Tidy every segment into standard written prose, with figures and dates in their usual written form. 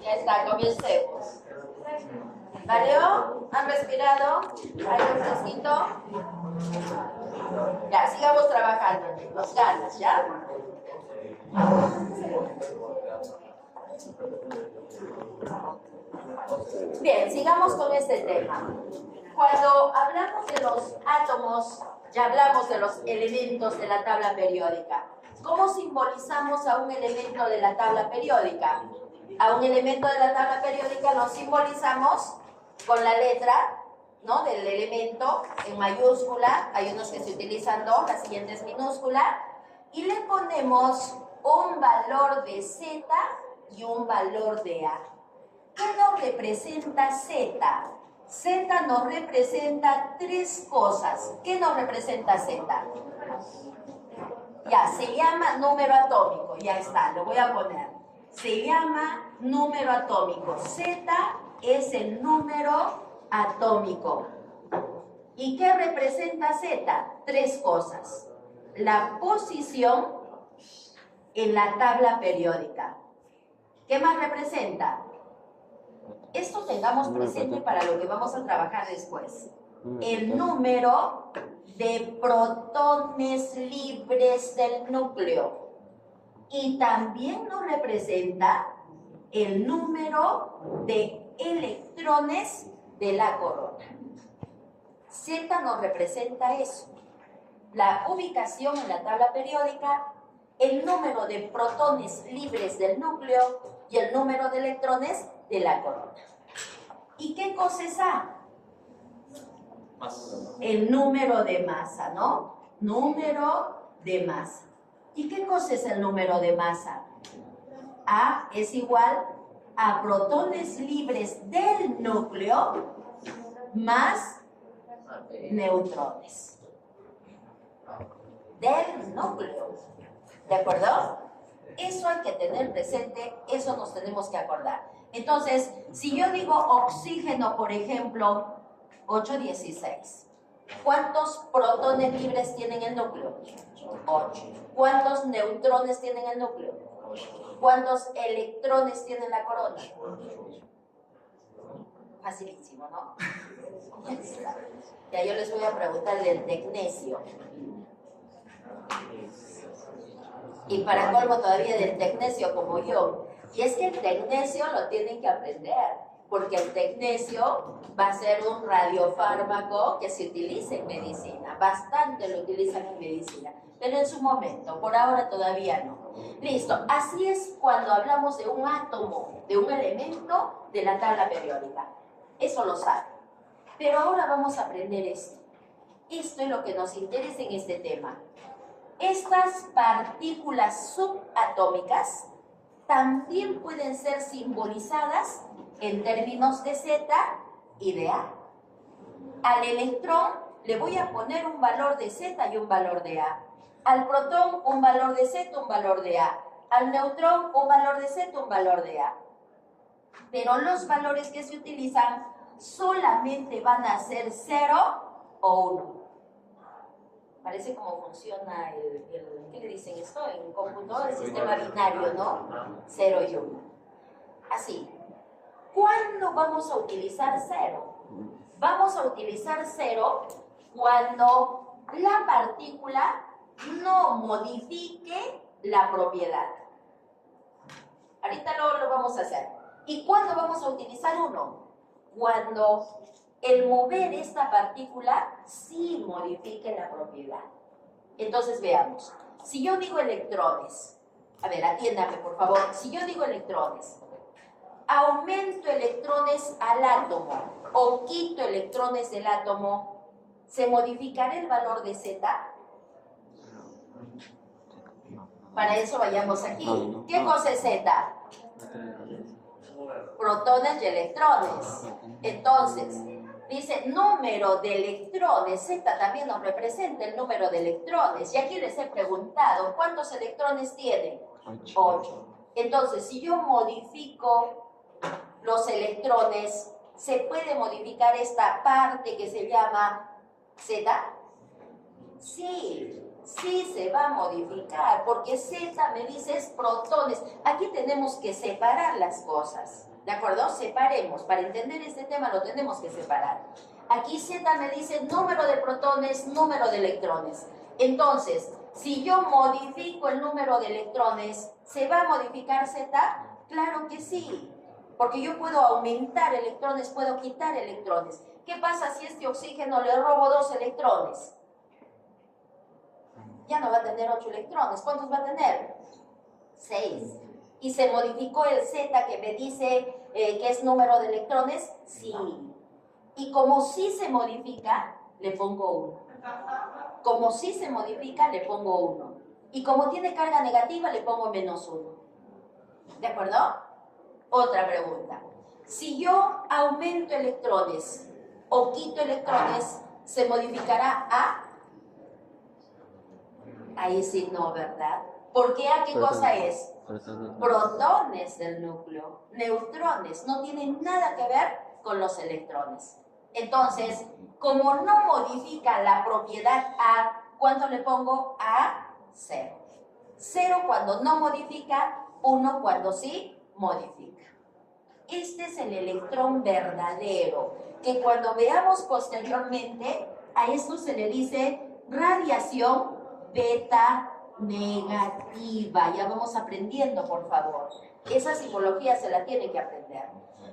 Ya está, comencemos. ¿Valió? ¿Han respirado? ¿Hay un fresquito? Ya, sigamos trabajando. Los ganas, ¿ya? Bien, sigamos con este tema. Cuando hablamos de los átomos, ya hablamos de los elementos de la tabla periódica. ¿Cómo simbolizamos a un elemento de la tabla periódica? A un elemento de la tabla periódica lo simbolizamos con la letra, ¿no?, del elemento en mayúscula. Hay unos que se utilizan dos, la siguiente es minúscula. Y le ponemos un valor de Z y un valor de A. ¿Qué nos representa Z? Z nos representa tres cosas. ¿Qué nos representa Z? Ya, se llama número atómico. Ya está, lo voy a poner. Se llama número atómico. Z es el número atómico. ¿Y qué representa Z? Tres cosas. La posición en la tabla periódica. ¿Qué más representa? Esto tengamos presente para lo que vamos a trabajar después. El número de protones libres del núcleo. Y también nos representa el número de electrones de la corona. Z nos representa eso. La ubicación en la tabla periódica, el número de protones libres del núcleo y el número de electrones de la corona. ¿Y qué cosa es A? El número de masa, ¿no? Número de masa. ¿Y qué cosa es el número de masa? A es igual a protones libres del núcleo más neutrones del núcleo. ¿De acuerdo? Eso hay que tener presente, eso nos tenemos que acordar. Entonces, si yo digo oxígeno, por ejemplo, 816, ¿cuántos protones libres tienen el núcleo? 8. ¿Cuántos neutrones tienen el núcleo? 8. ¿Cuántos electrones tiene la corona? 8. Facilísimo, ¿no? Ya yo les voy a preguntar del tecnesio. Y para colmo todavía del tecnesio como yo. Y es que el tecnesio lo tienen que aprender, porque el tecnesio va a ser un radiofármaco que se utiliza en medicina. Bastante lo utilizan en medicina, pero en su momento, por ahora todavía no. Listo, así es cuando hablamos de un átomo, de un elemento de la tabla periódica. Eso lo saben. Pero ahora vamos a aprender esto. Esto es lo que nos interesa en este tema. Estas partículas subatómicas también pueden ser simbolizadas en términos de Z y de A. Al electrón le voy a poner un valor de Z y un valor de A. Al protón un valor de Z, un valor de A. Al neutrón un valor de Z, un valor de A. Pero los valores que se utilizan solamente van a ser 0 o 1. Parece cómo funciona ¿qué le dicen esto? En cómputo, el sistema binario, ¿no? 0 y 1. Así. ¿Cuándo vamos a utilizar 0? Vamos a utilizar 0 cuando la partícula no modifique la propiedad. Ahorita lo vamos a hacer. ¿Y cuándo vamos a utilizar 1? Cuando el mover esta partícula sí modifique la propiedad. Entonces veamos. Si yo digo electrones, a ver, atiéndame por favor. Si yo digo electrones, aumento electrones al átomo o quito electrones del átomo, ¿se modificará el valor de Z? Para eso vayamos aquí. ¿Qué cosa es Z? Protones y electrones. Entonces, dice número de electrones. Z también nos representa el número de electrones. Y aquí les he preguntado, ¿cuántos electrones tiene? 8. Entonces, si yo modifico los electrones, ¿se puede modificar esta parte que se llama Z? Sí, sí se va a modificar, porque Z me dice es protones. Aquí tenemos que separar las cosas. ¿De acuerdo? Separemos. Para entender este tema lo tenemos que separar. Aquí Z me dice número de protones, número de electrones. Entonces, si yo modifico el número de electrones, ¿se va a modificar Z? Claro que sí. Porque yo puedo aumentar electrones, puedo quitar electrones. ¿Qué pasa si este oxígeno le robo 2 electrones? Ya no va a tener 8 electrones. ¿Cuántos va a tener? 6. ¿Y se modificó el Z que me dice que es número de electrones? Sí. Y como sí se modifica, le pongo 1. Como sí se modifica, le pongo 1. Y como tiene carga negativa, le pongo -1. ¿De acuerdo? Otra pregunta. Si yo aumento electrones o quito electrones, ¿se modificará A? Ahí sí no, ¿verdad? Porque A, ¿qué cosa es? Protones del núcleo. Neutrones. No tienen nada que ver con los electrones. Entonces, como no modifica la propiedad A, ¿cuánto le pongo? A 0. 0 cuando no modifica, 1 cuando sí modifica. Este es el electrón verdadero, que cuando veamos posteriormente, a esto se le dice radiación beta negativa. Ya vamos aprendiendo, por favor. Esa simbología se la tiene que aprender.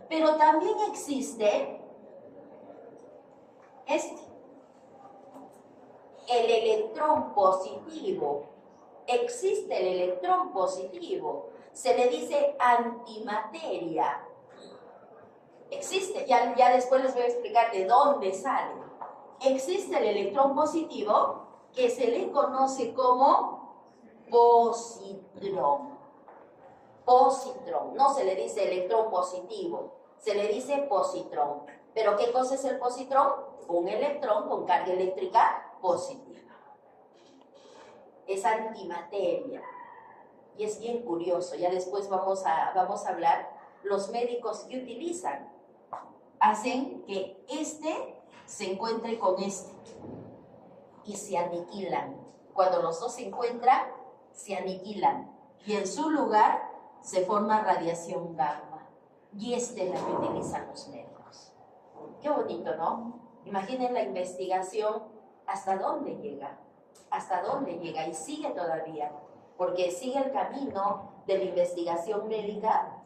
Pero también existe el electrón positivo. Existe el electrón positivo. Se le dice antimateria. Existe, ya después les voy a explicar de dónde sale. Existe el electrón positivo que se le conoce como positrón. Positrón, no se le dice electrón positivo, se le dice positrón. ¿Pero qué cosa es el positrón? Un electrón con carga eléctrica positiva. Es antimateria. Y es bien curioso, ya después vamos a hablar, los médicos que utilizan, hacen que este se encuentre con este y se aniquilan. Cuando los dos se encuentran, se aniquilan y en su lugar se forma radiación gamma. Y esta es la que utilizan los médicos. Qué bonito, ¿no? Imaginen la investigación, hasta dónde llega, y sigue todavía, porque sigue el camino de la investigación médica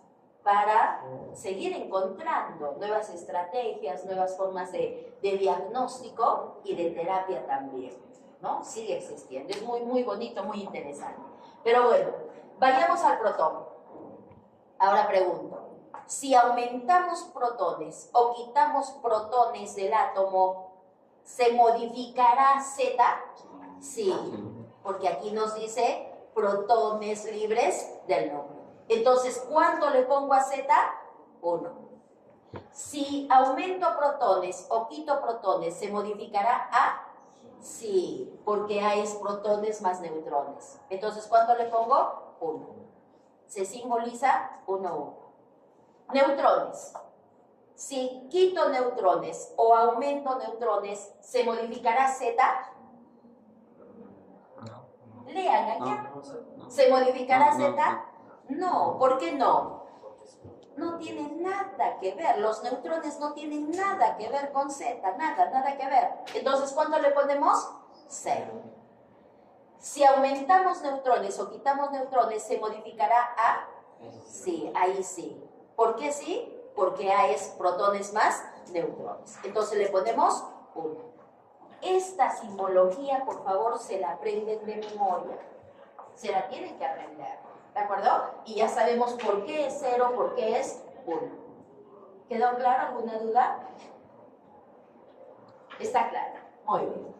para seguir encontrando nuevas estrategias, nuevas formas de diagnóstico y de terapia también, ¿no? Sigue existiendo, es muy, muy bonito, muy interesante. Pero bueno, vayamos al protón. Ahora pregunto, si aumentamos protones o quitamos protones del átomo, ¿se modificará Z? Sí, porque aquí nos dice protones libres del núcleo. Entonces, ¿cuánto le pongo a Z? 1. Si aumento protones o quito protones, ¿se modificará A? Sí, porque A es protones más neutrones. Entonces, ¿cuánto le pongo? 1. Se simboliza 1, 1. Neutrones. Si quito neutrones o aumento neutrones, ¿se modificará Z? Lean allá. ¿Se modificará Z? No, ¿por qué no? No tiene nada que ver, los neutrones no tienen nada que ver con Z, nada que ver. Entonces, ¿cuánto le ponemos? 0. Si aumentamos neutrones o quitamos neutrones, ¿se modificará A? Sí, ahí sí. ¿Por qué sí? Porque A es protones más neutrones. Entonces le ponemos 1. Esta simbología, por favor, se la aprenden de memoria. Se la tienen que aprender. ¿De acuerdo? Y ya sabemos por qué es 0, por qué es 1. ¿Quedó claro? ¿Alguna duda? ¿Está claro? Muy bien.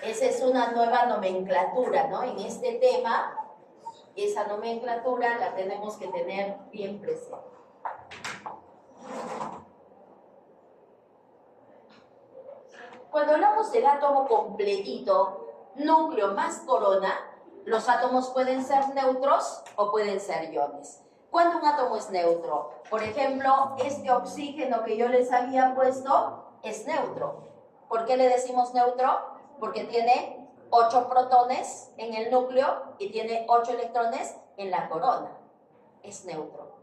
Esa es una nueva nomenclatura, ¿no? En este tema, esa nomenclatura la tenemos que tener bien presente. Cuando hablamos del átomo completito, núcleo más corona, los átomos pueden ser neutros o pueden ser iones. ¿Cuándo un átomo es neutro? Por ejemplo, este oxígeno que yo les había puesto es neutro. ¿Por qué le decimos neutro? porque tiene 8 protones en el núcleo y tiene 8 electrones en la corona. Es neutro.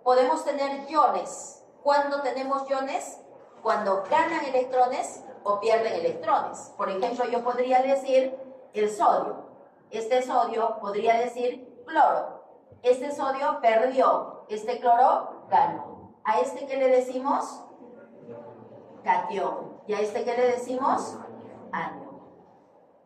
Podemos tener iones. ¿Cuándo tenemos iones? Cuando ganan electrones o pierden electrones. Por ejemplo, yo podría decir el sodio. Este sodio podría decir cloro. Este sodio perdió, este cloro ganó. ¿A este qué le decimos? Catión. ¿Y a este qué le decimos? Anión.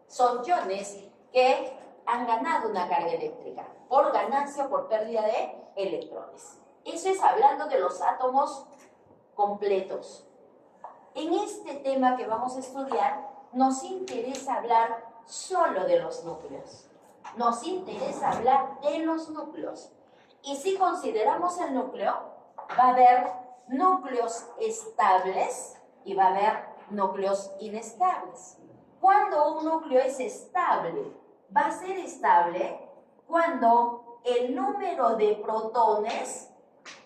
Son iones que han ganado una carga eléctrica por ganancia o por pérdida de electrones. Eso es hablando de los átomos completos. En este tema que vamos a estudiar, nos interesa hablar solo de los núcleos. Nos interesa hablar de los núcleos. Y si consideramos el núcleo, va a haber núcleos estables y va a haber núcleos inestables. Cuando un núcleo es estable, va a ser estable cuando el número de protones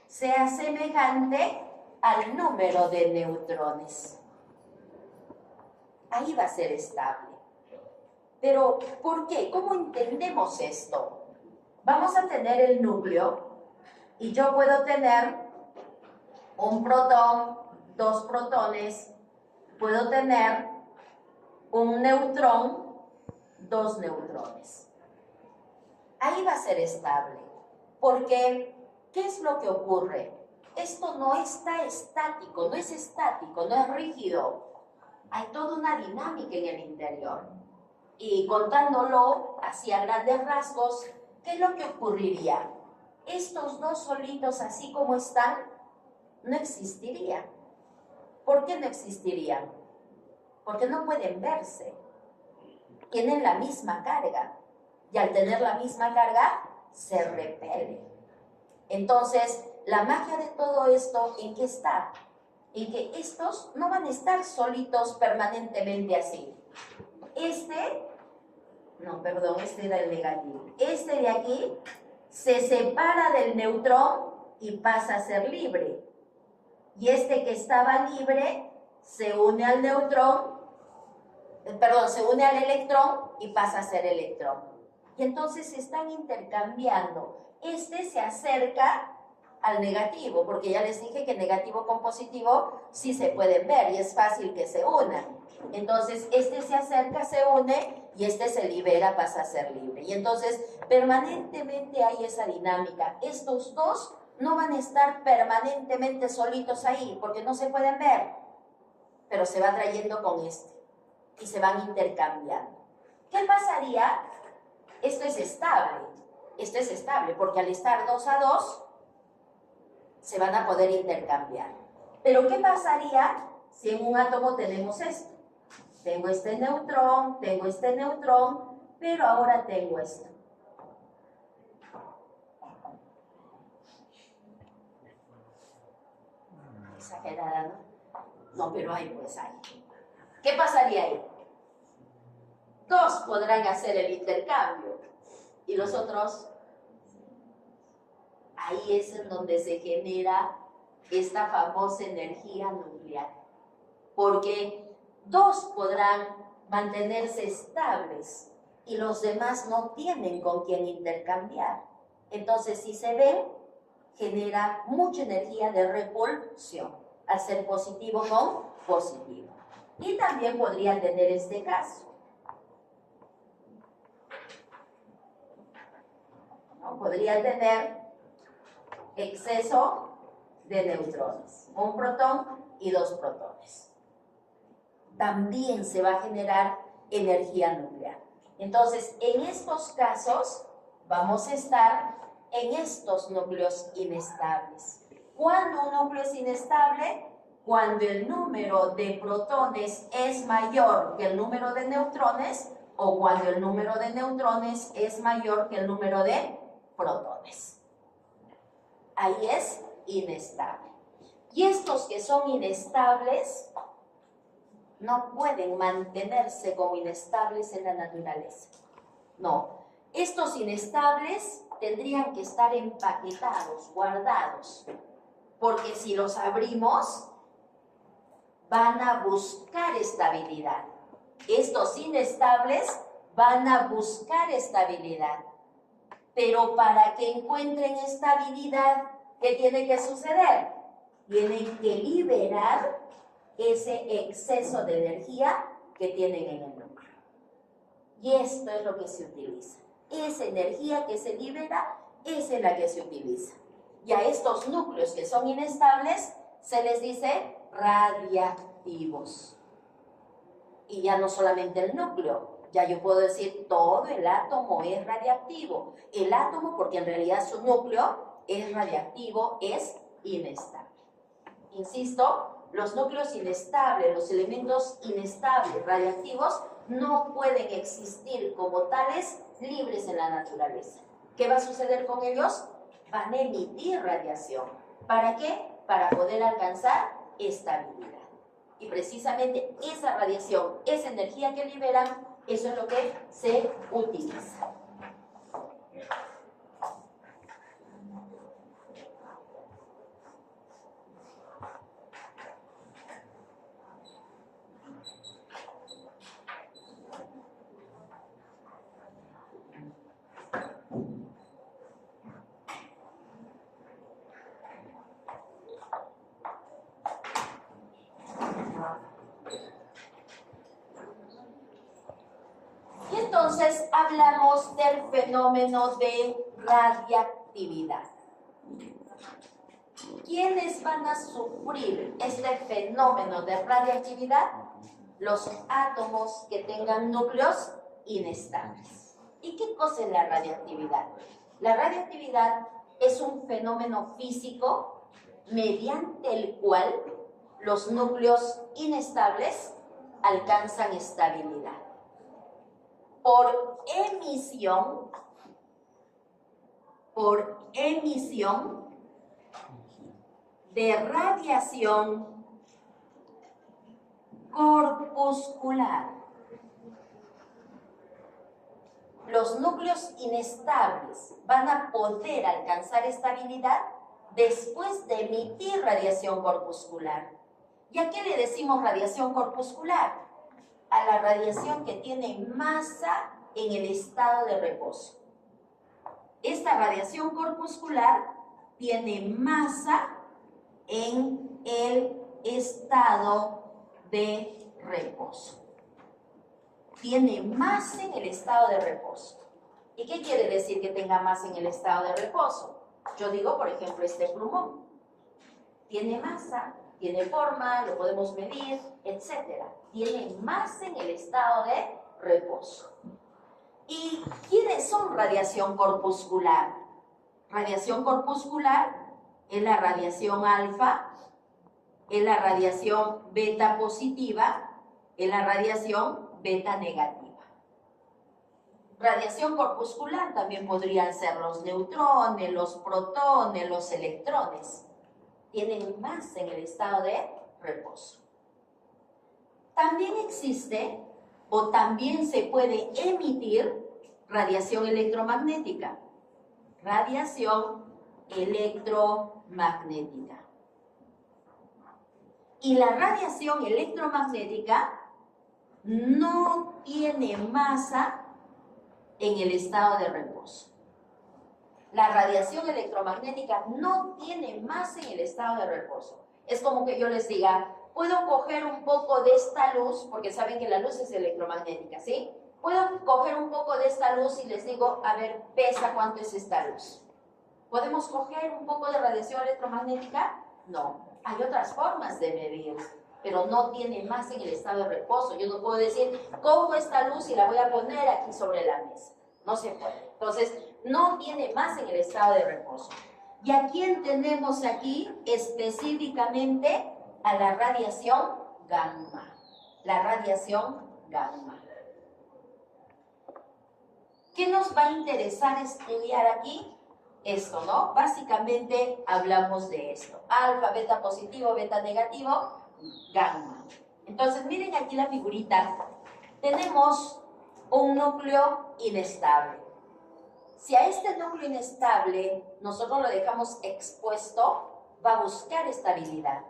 sea semejante al número de neutrones. Ahí va a ser estable. Pero, ¿por qué? ¿Cómo entendemos esto? Vamos a tener el núcleo y yo puedo tener un protón, 2 protones, puedo tener un neutrón, 2 neutrones. Ahí va a ser estable. Porque, ¿qué es lo que ocurre? Esto no está estático, no es estático, no es rígido. Hay toda una dinámica en el interior. Y contándolo así a grandes rasgos, ¿qué es lo que ocurriría? Estos dos solitos así como están, no existirían. ¿Por qué no existirían? Porque no pueden verse. Tienen la misma carga. Y al tener la misma carga, se repelen. Entonces, la magia de todo esto, ¿en qué está? En que estos no van a estar solitos permanentemente así. Este era el negativo. Este de aquí se separa del neutrón y pasa a ser libre. Y este que estaba libre se une al se une al electrón y pasa a ser electrón. Y entonces se están intercambiando. Este se acerca al negativo, porque ya les dije que negativo con positivo sí se pueden ver y es fácil que se unan. Entonces, este se acerca, se une y este se libera, pasa a ser libre. Y entonces, permanentemente hay esa dinámica. Estos dos no van a estar permanentemente solitos ahí, porque no se pueden ver, pero se va trayendo con este y se van intercambiando. ¿Qué pasaría? Esto es estable, porque al estar 2 a 2, se van a poder intercambiar. Pero ¿qué pasaría si en un átomo tenemos esto? Tengo este neutrón, pero ahora tengo esto. Exagerada, ¿no? No, pero ahí pues hay. ¿Qué pasaría ahí? 2 podrán hacer el intercambio y los otros. Ahí es en donde se genera esta famosa energía nuclear. Porque 2 podrán mantenerse estables y los demás no tienen con quién intercambiar. Entonces, si se ven, genera mucha energía de repulsión al ser positivo con positivo. Y también podría tener este caso. ¿No? Podría tener exceso de neutrones, un protón y 2 protones. También se va a generar energía nuclear. Entonces, en estos casos, vamos a estar en estos núcleos inestables. ¿Cuándo un núcleo es inestable? Cuando el número de protones es mayor que el número de neutrones o cuando el número de neutrones es mayor que el número de protones. Ahí es inestable. Y estos que son inestables no pueden mantenerse como inestables en la naturaleza. No. Estos inestables tendrían que estar empaquetados, guardados, porque si los abrimos, van a buscar estabilidad. Estos inestables van a buscar estabilidad. Pero para que encuentren estabilidad, ¿qué tiene que suceder? Tienen que liberar ese exceso de energía que tienen en el núcleo. Y esto es lo que se utiliza. Esa energía que se libera, esa es la que se utiliza. Y a estos núcleos que son inestables, se les dice radiactivos. Y ya no solamente el núcleo, ya yo puedo decir todo el átomo es radiactivo. El átomo, porque en realidad su núcleo es radiactivo, es inestable. Insisto, los núcleos inestables, los elementos inestables, radiactivos, no pueden existir como tales libres en la naturaleza. ¿Qué va a suceder con ellos? Van a emitir radiación. ¿Para qué? Para poder alcanzar estabilidad. Y precisamente esa radiación, esa energía que liberan, eso es lo que se utiliza. Y entonces hablamos del fenómeno de radiactividad. ¿Quiénes van a sufrir este fenómeno de radiactividad? Los átomos que tengan núcleos inestables. ¿Y qué cosa es la radiactividad? La radiactividad es un fenómeno físico mediante el cual los núcleos inestables alcanzan estabilidad. Por emisión de radiación corpuscular. Los núcleos inestables van a poder alcanzar estabilidad después de emitir radiación corpuscular. ¿Y a qué le decimos radiación corpuscular? A la radiación que tiene masa en el estado de reposo. Esta radiación corpuscular tiene masa en el estado de reposo. Tiene masa en el estado de reposo. ¿Y qué quiere decir que tenga masa en el estado de reposo? Yo digo, por ejemplo, este plumón. Tiene masa, tiene forma, lo podemos medir, etc. Tiene masa en el estado de reposo. ¿Y quiénes son radiación corpuscular? Radiación corpuscular es la radiación alfa, es la radiación beta positiva, es la radiación beta negativa. Radiación corpuscular también podrían ser los neutrones, los protones, los electrones. Tienen masa en el estado de reposo. También existe o también se puede emitir radiación electromagnética. Radiación electromagnética. Y la radiación electromagnética no tiene masa en el estado de reposo. La radiación electromagnética no tiene masa en el estado de reposo. Es como que yo les diga, puedo coger un poco de esta luz, porque saben que la luz es electromagnética, ¿sí? Puedo coger un poco de esta luz y les digo, a ver, pesa cuánto es esta luz. ¿Podemos coger un poco de radiación electromagnética? No. Hay otras formas de medir, pero no tiene masa en el estado de reposo. Yo no puedo decir, cojo esta luz y la voy a poner aquí sobre la mesa. No se puede. Entonces, no tiene masa en el estado de reposo. ¿Y a quién tenemos aquí específicamente? A la radiación gamma. La radiación gamma. ¿Qué nos va a interesar estudiar aquí? Esto, ¿no? Básicamente hablamos de esto. Alfa, beta positivo, beta negativo, gamma. Entonces, miren aquí la figurita. Tenemos un núcleo inestable. Si a este núcleo inestable nosotros lo dejamos expuesto, va a buscar estabilidad.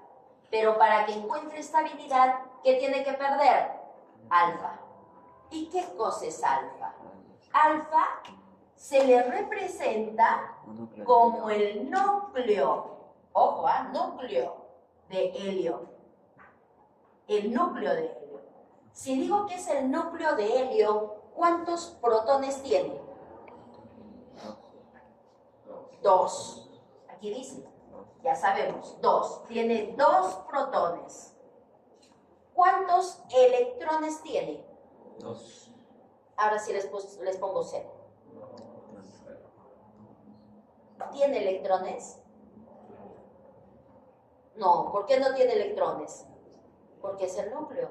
Pero para que encuentre estabilidad, ¿qué tiene que perder? Alfa. ¿Y qué cosa es alfa? Alfa se le representa como el núcleo, ojo, núcleo de helio. El núcleo de helio. Si digo que es el núcleo de helio, ¿cuántos protones tiene? 2. Aquí dice, ya sabemos, 2. Tiene 2 protones. ¿Cuántos electrones tiene? 2. Ahora sí les pongo 0. ¿Tiene electrones? No, ¿por qué no tiene electrones? Porque es el núcleo.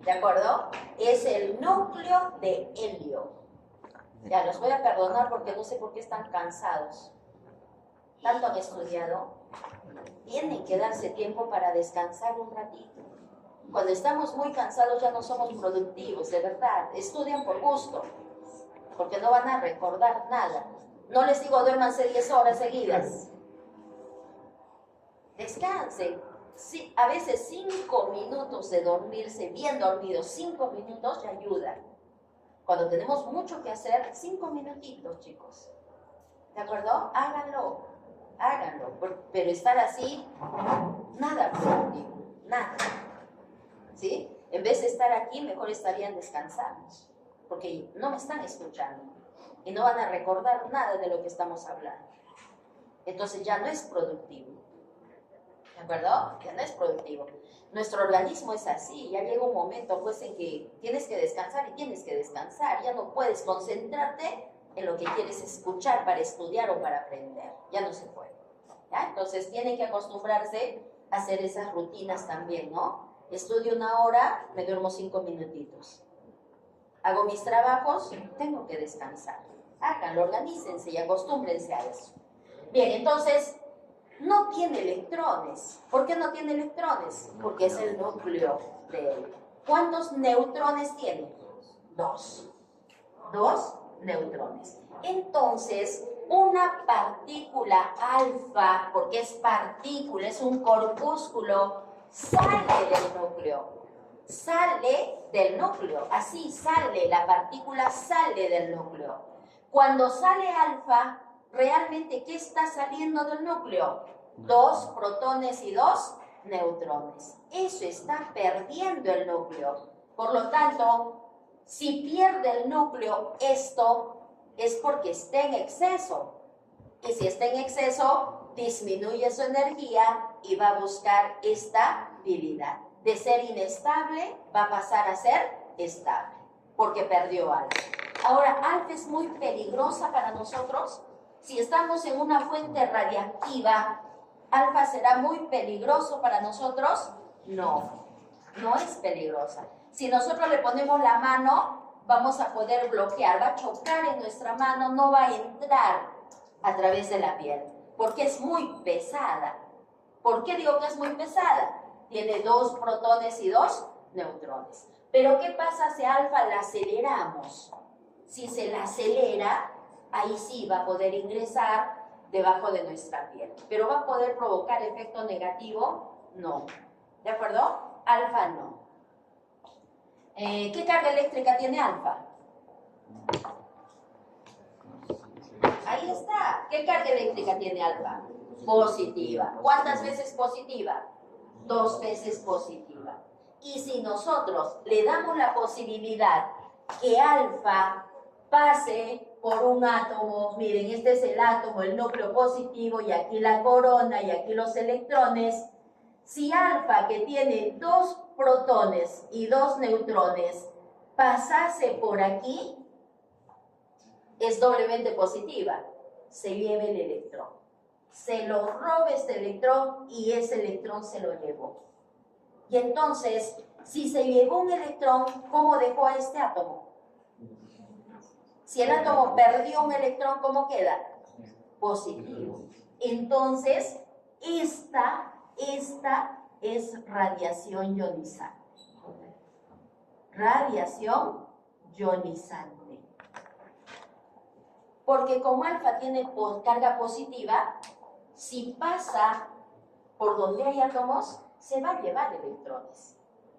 ¿De acuerdo? Es el núcleo de helio. Ya, los voy a perdonar porque no sé por qué están cansados. Tanto han estudiado. Tienen que darse tiempo para descansar un ratito. Cuando estamos muy cansados ya no somos productivos, de verdad. Estudian por gusto, porque no van a recordar nada. No les digo duérmanse 10 horas seguidas. Descansen. Sí, a veces 5 minutos de dormirse bien dormidos, 5 minutos ya ayudan. Cuando tenemos mucho que hacer, 5 minutitos, chicos. ¿De acuerdo? Háganlo. Pero estar así, nada productivo, nada. ¿Sí? En vez de estar aquí, mejor estarían descansados, porque no me están escuchando y no van a recordar nada de lo que estamos hablando. Entonces ya no es productivo. ¿De acuerdo? Ya no es productivo. Nuestro organismo es así, ya llega un momento pues en que tienes que descansar y tienes que descansar, ya no puedes concentrarte en lo que quieres escuchar para estudiar o para aprender, ya no se puede. ¿Ya? Entonces tienen que acostumbrarse a hacer esas rutinas también, ¿no? Estudio 1 hora, me duermo 5 minutitos. Hago mis trabajos, tengo que descansar. Háganlo, organícense y acostúmbrense a eso. Bien, entonces, no tiene electrones. ¿Por qué no tiene electrones? Porque es el núcleo de él. ¿Cuántos neutrones tiene? 2. 2 neutrones. Entonces, una partícula alfa, porque es partícula, es un corpúsculo, sale del núcleo. Sale del núcleo. Así sale, la partícula sale del núcleo. Cuando sale alfa, realmente, ¿qué está saliendo del núcleo? 2 protones y 2 neutrones. Eso está perdiendo el núcleo. Por lo tanto, si pierde el núcleo, esto es porque está en exceso. Y si está en exceso, disminuye su energía y va a buscar estabilidad. De ser inestable, va a pasar a ser estable, porque perdió alfa. Ahora, alfa es muy peligrosa para nosotros. Si estamos en una fuente radiactiva, ¿alfa será muy peligroso para nosotros? No, no es peligrosa. Si nosotros le ponemos la mano, vamos a poder bloquear, va a chocar en nuestra mano, no va a entrar a través de la piel, porque es muy pesada. ¿Por qué digo que es muy pesada? Tiene 2 protones y 2 neutrones. Pero ¿qué pasa si alfa la aceleramos? Si se la acelera, ahí sí va a poder ingresar debajo de nuestra piel. ¿Pero va a poder provocar efecto negativo? No. ¿De acuerdo? Alfa no. ¿Qué carga eléctrica tiene alfa? Ahí está. ¿Qué carga eléctrica tiene alfa? Positiva. ¿Cuántas veces positiva? 2 veces positiva. Y si nosotros le damos la posibilidad que alfa pase por un átomo, miren, este es el átomo, el núcleo positivo, y aquí la corona, y aquí los electrones. Si alfa, que tiene 2 protones y 2 neutrones, pasase por aquí, es doblemente positiva. Se lleva el electrón. Se lo roba este electrón y ese electrón se lo llevó. Y entonces, si se llevó un electrón, ¿cómo dejó a este átomo? Si el átomo perdió un electrón, ¿cómo queda? Positivo. Entonces, esta es radiación ionizante. Radiación ionizante. Porque como alfa tiene carga positiva, si pasa por donde hay átomos, se va a llevar electrones.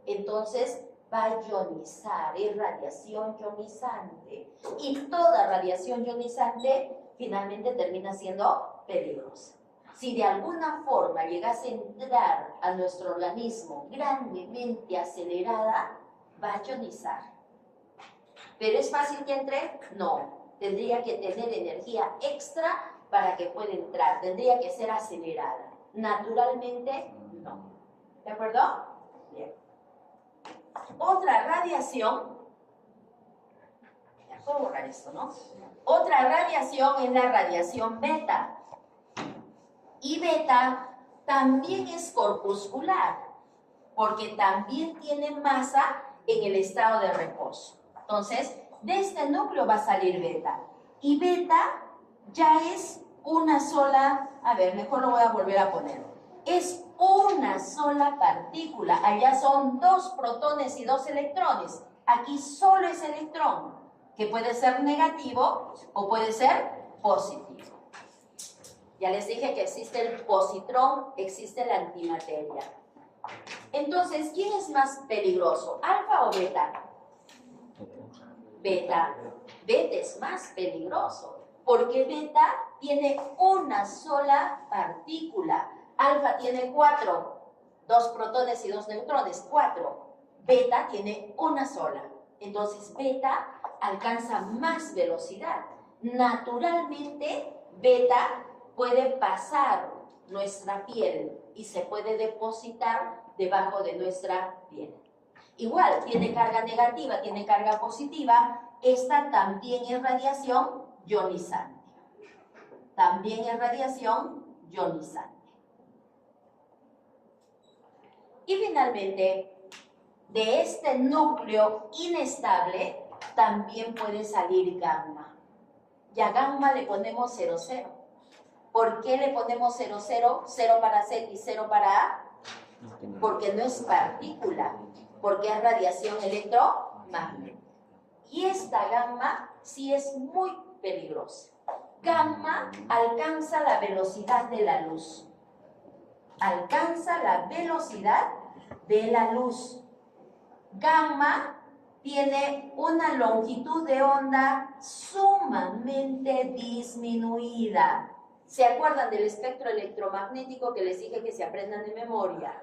entonces va a ionizar, es radiación ionizante. Y toda radiación ionizante finalmente termina siendo peligrosa. Si de alguna forma llegase a entrar a nuestro organismo grandemente acelerada, va a ionizar. ¿Pero es fácil que entre? No. Tendría que tener energía extra para que pueda entrar. Tendría que ser acelerada. Naturalmente, no. ¿De acuerdo? Bien. Otra radiación, puedo borrar esto, ¿no? Otra radiación es la radiación beta. Y beta también es corpuscular, porque también tiene masa en el estado de reposo. Entonces, de este núcleo va a salir beta. Y beta ya es una sola, a ver, mejor lo voy a volver a poner. Es una sola partícula. Allá son 2 protones y 2 electrones. Aquí solo es electrón, que puede ser negativo o puede ser positivo. Ya les dije que existe el positrón, existe la antimateria. Entonces, ¿quién es más peligroso? ¿Alfa o beta? Beta. Beta es más peligroso, porque beta tiene una sola partícula. Alfa tiene 4, 2 protones y 2 neutrones, 4. Beta tiene una sola. Entonces, beta alcanza más velocidad. Naturalmente, beta puede pasar nuestra piel y se puede depositar debajo de nuestra piel. Igual, tiene carga negativa, tiene carga positiva. Esta también es radiación ionizante. También es radiación ionizante. Y finalmente, de este núcleo inestable también puede salir gamma. Y a gamma le ponemos 0, 0. ¿Por qué le ponemos 0, 0? 0 para Z y 0 para A. Porque no es partícula, porque es radiación electromagnética. Y esta gamma sí es muy peligrosa. Gamma alcanza la velocidad de la luz. Alcanza la velocidad de la luz. Gamma tiene una longitud de onda sumamente disminuida. ¿Se acuerdan del espectro electromagnético que les dije que se aprendan de memoria?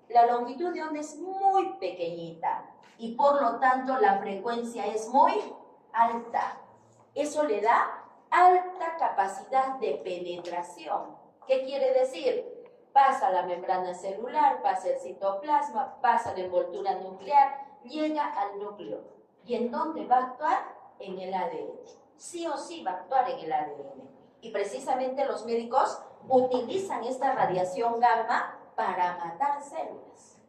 La longitud de onda es muy pequeñita y por lo tanto la frecuencia es muy alta. Eso le da alta capacidad de penetración. ¿Qué quiere decir? Pasa la membrana celular, pasa el citoplasma, pasa la envoltura nuclear, llega al núcleo. ¿Y en dónde va a actuar? En el ADN. Sí o sí va a actuar en el ADN. Y precisamente los médicos utilizan esta radiación gamma para matar células.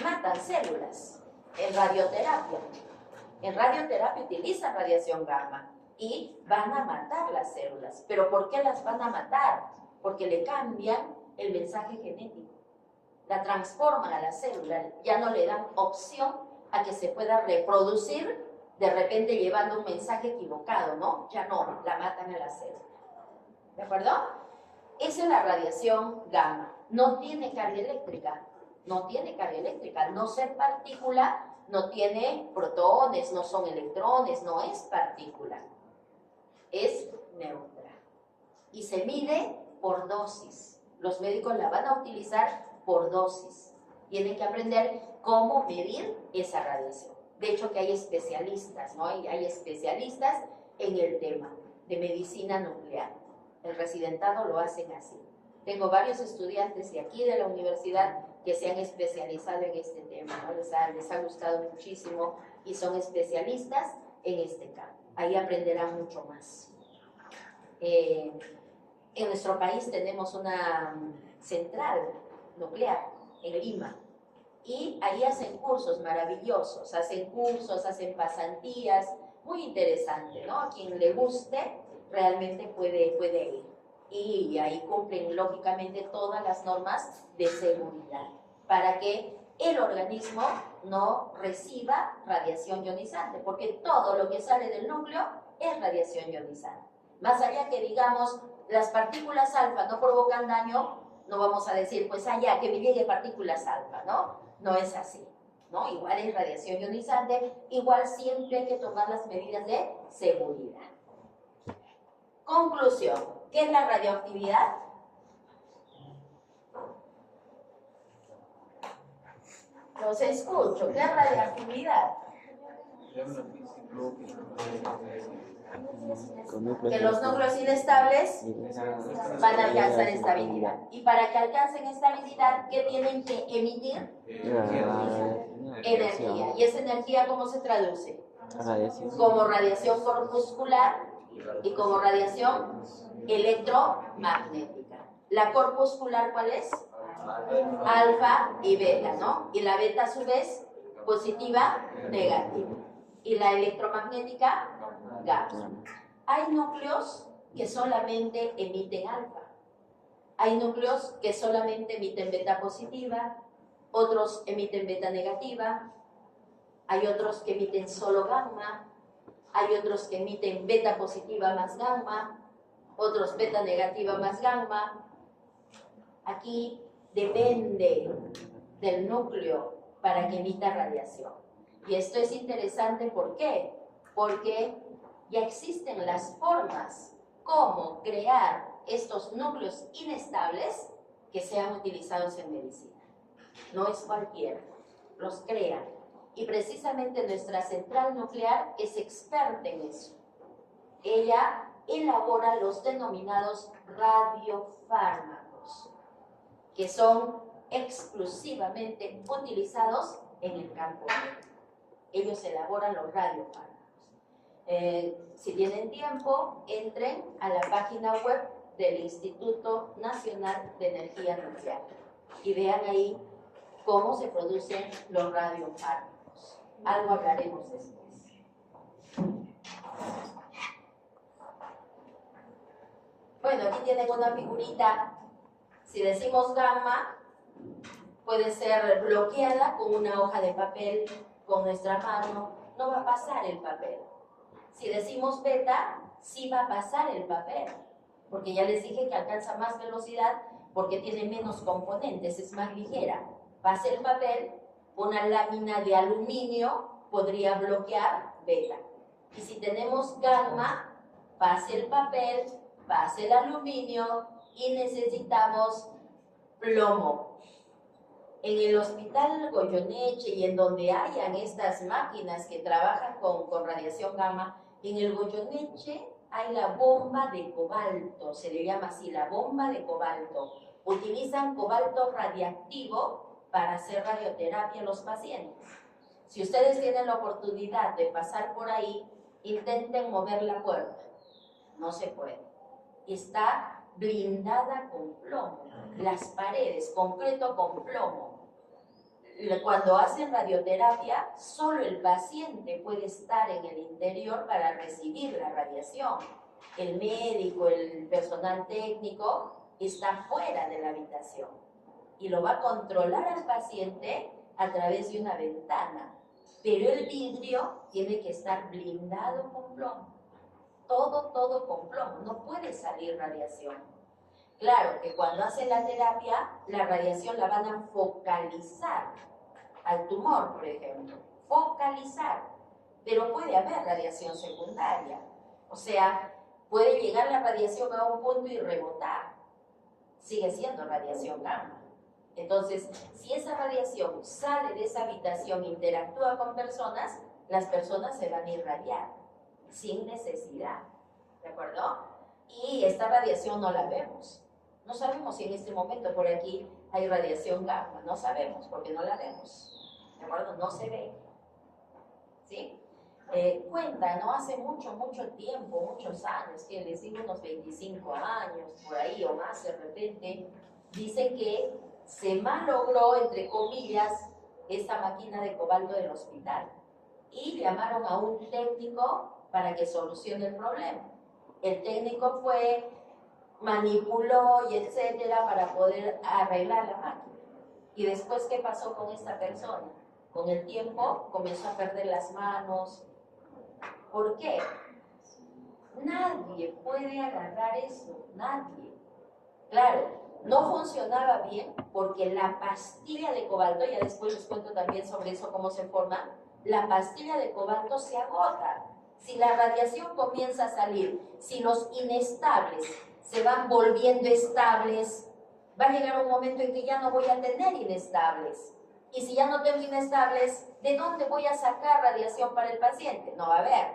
Matan células en radioterapia. En radioterapia utilizan radiación gamma y van a matar las células. ¿Pero por qué las van a matar? Porque le cambian el mensaje genético. La transforman a la célula, ya no le dan opción a que se pueda reproducir de repente llevando un mensaje equivocado, ¿no? Ya no, la matan a la célula. ¿De acuerdo? Esa es la radiación gamma. No tiene carga eléctrica. No tiene carga eléctrica. No ser partícula, no tiene protones, no son electrones, no es partícula. Es neutra. Y se mide por dosis. Los médicos la van a utilizar por dosis. Tienen que aprender cómo medir esa radiación. De hecho, que hay especialistas, ¿no? Hay especialistas en el tema de medicina nuclear. El residentado lo hacen así. Tengo varios estudiantes de aquí de la universidad que se han especializado en este tema, ¿no? Les ha gustado muchísimo y son especialistas en este campo. Ahí aprenderán mucho más. En nuestro país tenemos una central nuclear en Lima y ahí hacen cursos maravillosos, hacen cursos, hacen pasantías, muy interesante, ¿no? A quien le guste realmente puede ir. Y ahí cumplen lógicamente todas las normas de seguridad para que el organismo no reciba radiación ionizante, porque todo lo que sale del núcleo es radiación ionizante. Más allá que digamos, las partículas alfa no provocan daño, no vamos a decir, pues allá que me llegue partículas alfa, ¿no? no es así, ¿no? Igual es radiación ionizante, igual siempre hay que tomar las medidas de seguridad. Conclusión, ¿qué es la radioactividad? Los escucho, ¿qué es radioactividad? Que los núcleos inestables van a alcanzar estabilidad. Y para que alcancen estabilidad, ¿qué tienen que emitir? Energía. ¿Y esa energía cómo se traduce? Como radiación corpuscular y como radiación electromagnética. ¿La corpuscular cuál es? Alfa y beta, ¿no? Y la beta a su vez, positiva, negativa. Y la electromagnética, gamma. Hay núcleos que solamente emiten alfa. Hay núcleos que solamente emiten beta positiva, otros emiten beta negativa, hay otros que emiten solo gamma, hay otros que emiten beta positiva más gamma, otros beta negativa más gamma. Aquí depende del núcleo para que emita radiación. Y esto es interesante, ¿por qué? Porque ya existen las formas como crear estos núcleos inestables que sean utilizados en medicina. No es cualquiera, los crean. Y precisamente nuestra central nuclear es experta en eso. Ella elabora los denominados radiofármacos, que son exclusivamente utilizados en el campo médico. Ellos elaboran los radiofármacos. Si tienen tiempo, entren a la página web del Instituto Nacional de Energía Nuclear y vean ahí cómo se producen los radiofármacos. Algo hablaremos después. Bueno, aquí tienen una figurita. Si decimos gamma, puede ser bloqueada con una hoja de papel, con nuestra mano, no va a pasar el papel. Si decimos beta, sí va a pasar el papel, porque ya les dije que alcanza más velocidad porque tiene menos componentes, es más ligera. Pasa el papel, una lámina de aluminio podría bloquear beta. Y si tenemos gamma, pasa el papel, pasa el aluminio y necesitamos plomo. En el hospital Goyeneche y en donde hayan estas máquinas que trabajan con radiación gamma, en el Goyeneche hay la bomba de cobalto, se le llama así, la bomba de cobalto. Utilizan cobalto radiactivo para hacer radioterapia a los pacientes. Si ustedes tienen la oportunidad de pasar por ahí, intenten mover la puerta. No se puede. Está blindada con plomo. Las paredes, concreto con plomo. Cuando hacen radioterapia, solo el paciente puede estar en el interior para recibir la radiación. El médico, el personal técnico está fuera de la habitación y lo va a controlar al paciente a través de una ventana. Pero el vidrio tiene que estar blindado con plomo. Todo con plomo. No puede salir radiación. Claro que cuando hacen la terapia, la radiación la van a focalizar al tumor, por ejemplo. Focalizar. Pero puede haber radiación secundaria. O sea, puede llegar la radiación a un punto y rebotar. Sigue siendo radiación gamma. Entonces, si esa radiación sale de esa habitación e interactúa con personas, las personas se van a irradiar sin necesidad. ¿De acuerdo? Y esta radiación no la vemos. No sabemos si en este momento por aquí hay radiación gamma. No sabemos porque no la vemos. ¿De acuerdo? No se ve. ¿Sí? Cuenta, ¿no? Hace mucho tiempo, muchos años, que les digo unos 25 años, por ahí o más de repente, dice que se malogró, entre comillas, esta máquina de cobalto del hospital. Y llamaron a un técnico para que solucione el problema. El técnico fue, manipuló y etcétera para poder arreglar la máquina. ¿Y después qué pasó con esta persona? Con el tiempo comenzó a perder las manos. ¿Por qué? Nadie puede agarrar eso, nadie. Claro, no funcionaba bien porque la pastilla de cobalto, ya después les cuento también sobre eso, cómo se forma, la pastilla de cobalto se agota. Si la radiación comienza a salir, si los inestables se van volviendo estables, va a llegar un momento en que ya no voy a tener inestables. Y si ya no tengo inestables, ¿de dónde voy a sacar radiación para el paciente? No va a haber.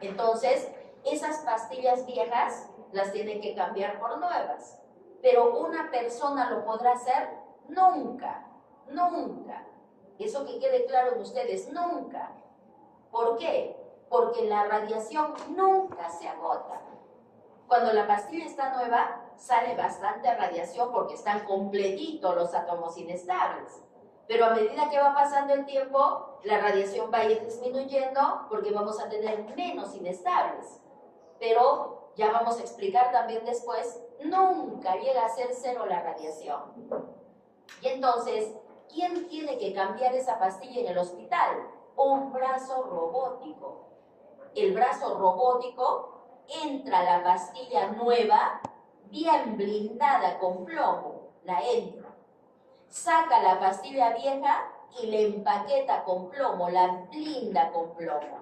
Entonces, esas pastillas viejas las tienen que cambiar por nuevas. Pero una persona lo podrá hacer nunca, nunca. Eso que quede claro en ustedes, nunca. ¿Por qué? Porque la radiación nunca se agota. Cuando la pastilla está nueva, sale bastante radiación porque están completitos los átomos inestables. Pero a medida que va pasando el tiempo, la radiación va a ir disminuyendo porque vamos a tener menos inestables. Pero ya vamos a explicar también después, nunca llega a ser cero la radiación. Y entonces, ¿quién tiene que cambiar esa pastilla en el hospital? Un brazo robótico. El brazo robótico entra la pastilla nueva, bien blindada con plomo, la entra. Saca la pastilla vieja y la empaqueta con plomo, la blinda con plomo.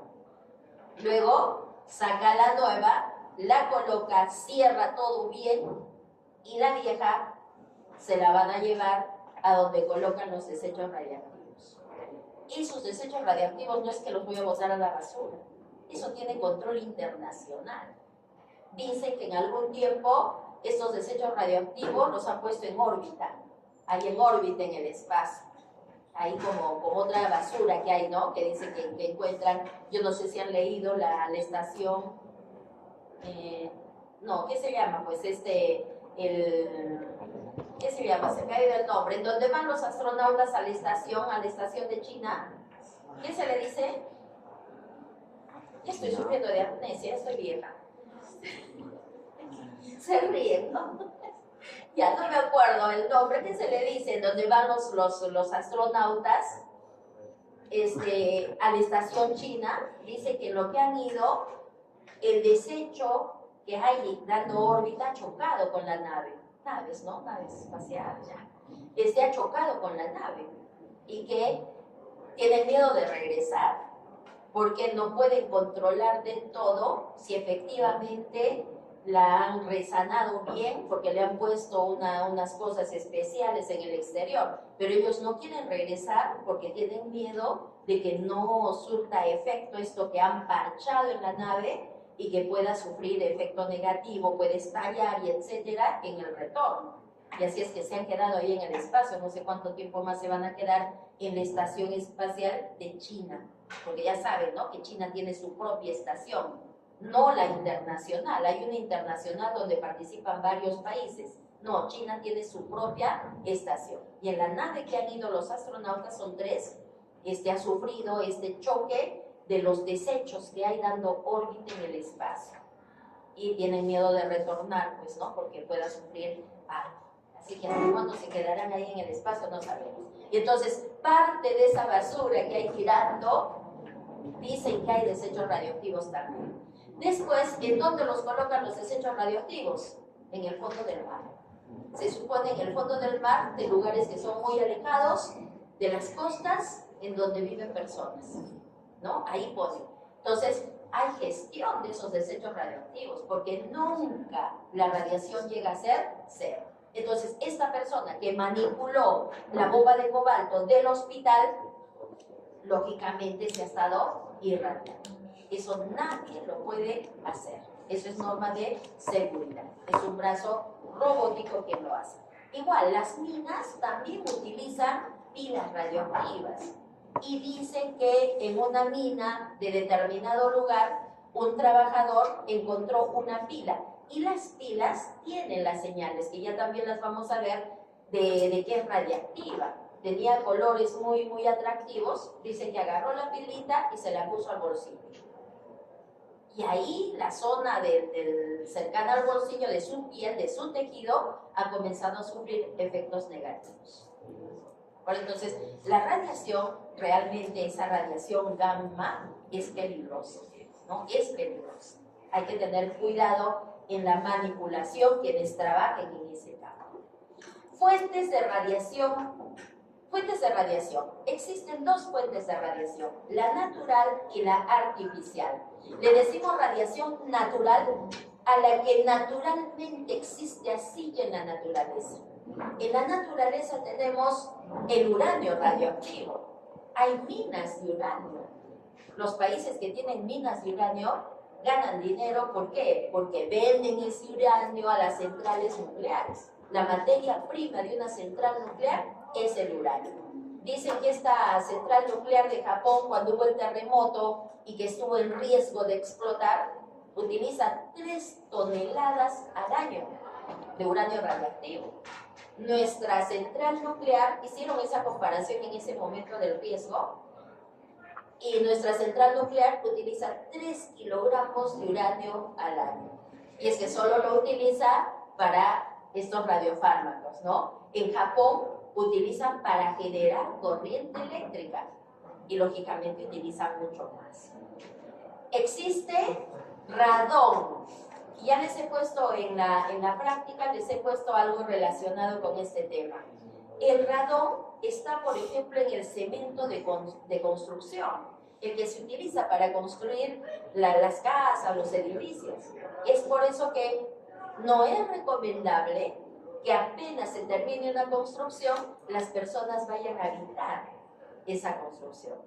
Luego saca la nueva, la coloca, cierra todo bien y la vieja se la van a llevar a donde colocan los desechos radiactivos. Y sus desechos radiactivos no es que los voy a botar a la basura, eso tiene control internacional. Dicen que en algún tiempo estos desechos radioactivos los han puesto en órbita, ahí en órbita en el espacio. Ahí como otra basura que hay, ¿no? Que dicen que encuentran, yo no sé si han leído la estación, no, ¿qué se llama? Pues ¿qué se llama? Se me ha ido el nombre, en donde van los astronautas a la estación de China. ¿Qué se le dice? Ya estoy sufriendo de amnesia, estoy vieja. Se ríen, ¿no? Ya no me acuerdo el nombre que se le dice, donde van los astronautas a la estación china. Dice que lo que han ido, el desecho que hay dando órbita ha chocado con la nave. Naves, ¿no? Naves espaciales, ya. Ha chocado con la nave y que tienen miedo de regresar porque no pueden controlar del todo si efectivamente la han resanado bien, porque le han puesto unas cosas especiales en el exterior, pero ellos no quieren regresar porque tienen miedo de que no surta efecto esto que han parchado en la nave y que pueda sufrir efecto negativo, puede estallar y etcétera en el retorno. Y así es que se han quedado ahí en el espacio, no sé cuánto tiempo más se van a quedar en la estación espacial de China, porque ya saben, ¿no?, que China tiene su propia estación, no la internacional. Hay una internacional donde participan varios países. No, China tiene su propia estación. Y en la nave que han ido los astronautas, son 3, ha sufrido este choque de los desechos que hay dando órbita en el espacio. Y tienen miedo de retornar, pues, ¿no?, porque pueda sufrir algo. Así que hasta cuándo se quedarán ahí en el espacio no sabemos. Y entonces, parte de esa basura que hay girando, dicen que hay desechos radioactivos también. Después, ¿en dónde los colocan los desechos radioactivos? En el fondo del mar. Se supone en el fondo del mar, de lugares que son muy alejados de las costas, en donde viven personas, ¿no? Ahí ponen. Entonces, hay gestión de esos desechos radioactivos, porque nunca la radiación llega a ser cero. Entonces, esta persona que manipuló la bomba de cobalto del hospital, lógicamente se ha estado irradiando. Eso nadie lo puede hacer. Eso es norma de seguridad. Es un brazo robótico que lo hace. Igual, las minas también utilizan pilas radioactivas. Y dicen que en una mina de determinado lugar, un trabajador encontró una pila. Y las pilas tienen las señales, que ya también las vamos a ver, de que es radiactiva. Tenía colores muy, muy atractivos. Dicen que agarró la pilita y se la puso al bolsillo. Y ahí la zona cercana al bolsillo de su piel, de su tejido, ha comenzado a sufrir efectos negativos. Bueno, entonces, la radiación, realmente esa radiación gamma es peligrosa, ¿no? Es peligrosa. Hay que tener cuidado en la manipulación quienes trabajen en ese campo. Fuentes de radiación. Fuentes de radiación. Existen dos fuentes de radiación, la natural y la artificial. Le decimos radiación natural a la que naturalmente existe así en la naturaleza. En la naturaleza tenemos el uranio radioactivo. Hay minas de uranio. Los países que tienen minas de uranio ganan dinero. ¿Por qué? Porque venden ese uranio a las centrales nucleares. La materia prima de una central nuclear es el uranio. Dicen que esta central nuclear de Japón, cuando hubo el terremoto y que estuvo en riesgo de explotar, utiliza 3 toneladas al año de uranio radioactivo. Nuestra central nuclear, hicieron esa comparación en ese momento del riesgo, y nuestra central nuclear utiliza 3 kilogramos de uranio al año. Y es que solo lo utiliza para estos radiofármacos, ¿no? En Japón utilizan para generar corriente eléctrica y lógicamente utilizan mucho más. Existe radón. Y ya les he puesto en la práctica, les he puesto algo relacionado con este tema. El radón está, por ejemplo, en el cemento de construcción, el que se utiliza para construir las casas, los edificios. Es por eso que no es recomendable que apenas se termine una construcción, las personas vayan a habitar esa construcción.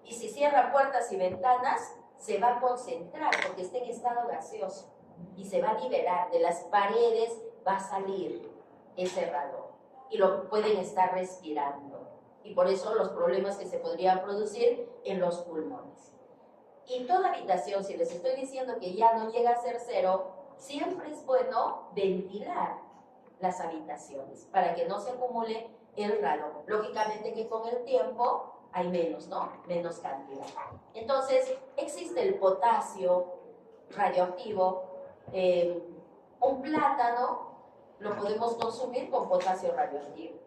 Y si cierran puertas y ventanas, se va a concentrar porque está en estado gaseoso y se va a liberar de las paredes, va a salir ese radón y lo pueden estar respirando. Y por eso los problemas que se podrían producir en los pulmones. Y toda habitación, si les estoy diciendo que ya no llega a ser cero, siempre es bueno ventilar las habitaciones para que no se acumule el radón. Lógicamente que con el tiempo hay menos, ¿no? Menos cantidad. Entonces, existe el potasio radioactivo. Un plátano lo podemos consumir con potasio radioactivo.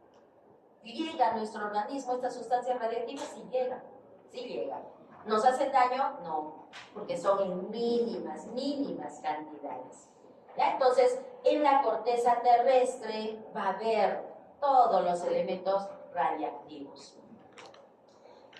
¿Llega a nuestro organismo esta sustancia radioactiva? Sí llega, sí llega. ¿Nos hacen daño? No, porque son en mínimas cantidades. ¿Ya? Entonces, en la corteza terrestre va a haber todos los elementos radiactivos.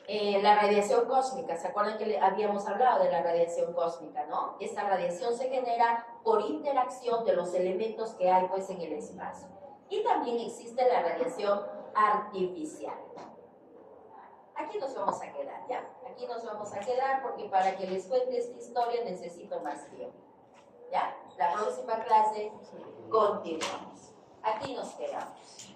La radiación cósmica, ¿se acuerdan que habíamos hablado de la radiación cósmica, no? Esta radiación se genera por interacción de los elementos que hay pues en el espacio. Y también existe la radiación artificial. Aquí nos vamos a quedar, ¿ya? Aquí nos vamos a quedar porque para que les cuente esta historia necesito más tiempo. ¿Ya? La próxima clase continuamos. Aquí nos quedamos.